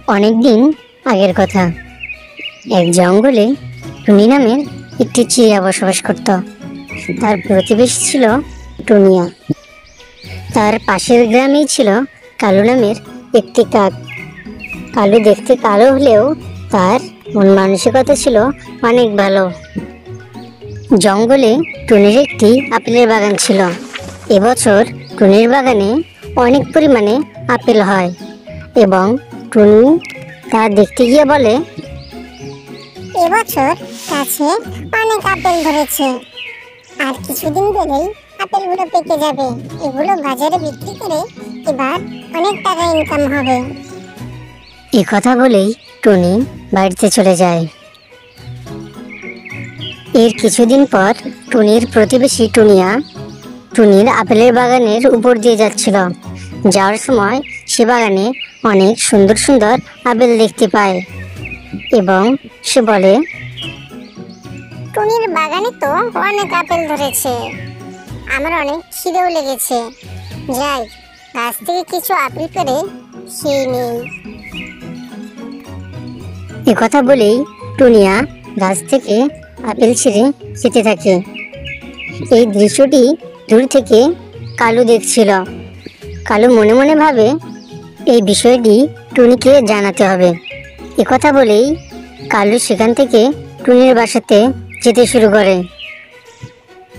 অনেকদিন আগের কথা। এক জঙ্গলে টুনি নামের একটি চিড়িয়া বসবাস করত। তার প্রতিবেশী ছিল টুনিয়া। তার পাশের গ্রামেই ছিল কালু নামের একটি কাক। কালু দেখতে কালো হলেও তার মন মানসিকতা ছিল অনেক ভালো। জঙ্গলে টুনির একটি আপেলের বাগান ছিল। এবছর টুনির বাগানে অনেক পরিমাণে আপেল হয় এবং টুনি তা দেখতে গিয়ে বলে, এবছর গাছে অনেক আপেল ধরেছে, আর কিছুদিন গেলেই আপেলগুলো পেকে যাবে। এগুলো বাজারে বিক্রি করে এবার অনেক টাকা ইনকাম হবে। এ কথা বলেই টুনি বাড়িতে চলে যায়। এর কিছুদিন পর টুনির প্রতিবেশী টুনিয়া টুনির আপেলের বাগানের উপর দিয়ে যাচ্ছিল। যাওয়ার সময় সে বাগানে অনেক সুন্দর সুন্দর আপেল দেখতে পায় এবং সে বলে, টুনির বাগানে তো অনেক আপেল ধরেছে, আমার অনেক খিদেও লেগেছে, যাই গাছ থেকে কিছু আপেল পেড়ে খেয়ে নেই। এ কথা বলেই টুনিয়া গাছ থেকে আপেল ছিঁড়ে খেতে থাকে। এই দৃশ্যটি দূর থেকে কালু দেখছিল। কালু মনে মনে ভাবে, এই বিষয়টি টুনিকে জানাতে হবে। এ কথা বলেই কালু সেখান থেকে টুনির বাসাতে যেতে শুরু করে।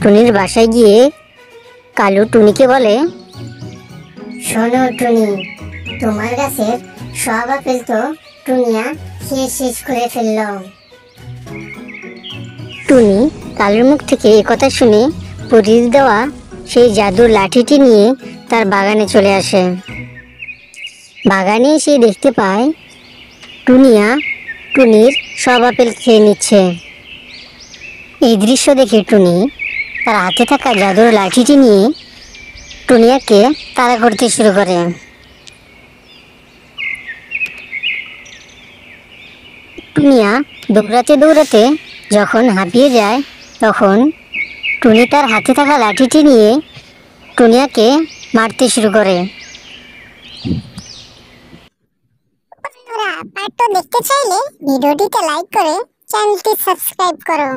টুনির বাসায় গিয়ে কালু টুনিকে বলে, শোনো টুনি, তোমার গাছের সব আপেল তো টুনিয়া খেয়ে শেষ করে ফেলল। টুনি কালুর মুখ থেকে এ কথা শুনে পরীর দেওয়া সেই জাদুর লাঠিটি নিয়ে তার বাগানে চলে আসে। বাগানে এসে দেখতে পায় টুনিয়া টুনির সব আপেল খেয়ে নিচ্ছে। এই দৃশ্য দেখে টুনি তার হাতে থাকা জাদুর লাঠিটি নিয়ে টুনিয়াকে তাড়া করতে শুরু করে। টুনিয়া দৌড়াতে দৌড়াতে যখন হাঁপিয়ে যায়, তখন টুনি তার হাতে থাকা লাঠিটি নিয়ে টুনিয়াকে মারতে শুরু করে। বন্ধুরা, পার্ট 2 দেখতে চাইলে ভিডিওটিতে লাইক করে চ্যানেলটি সাবস্ক্রাইব করো।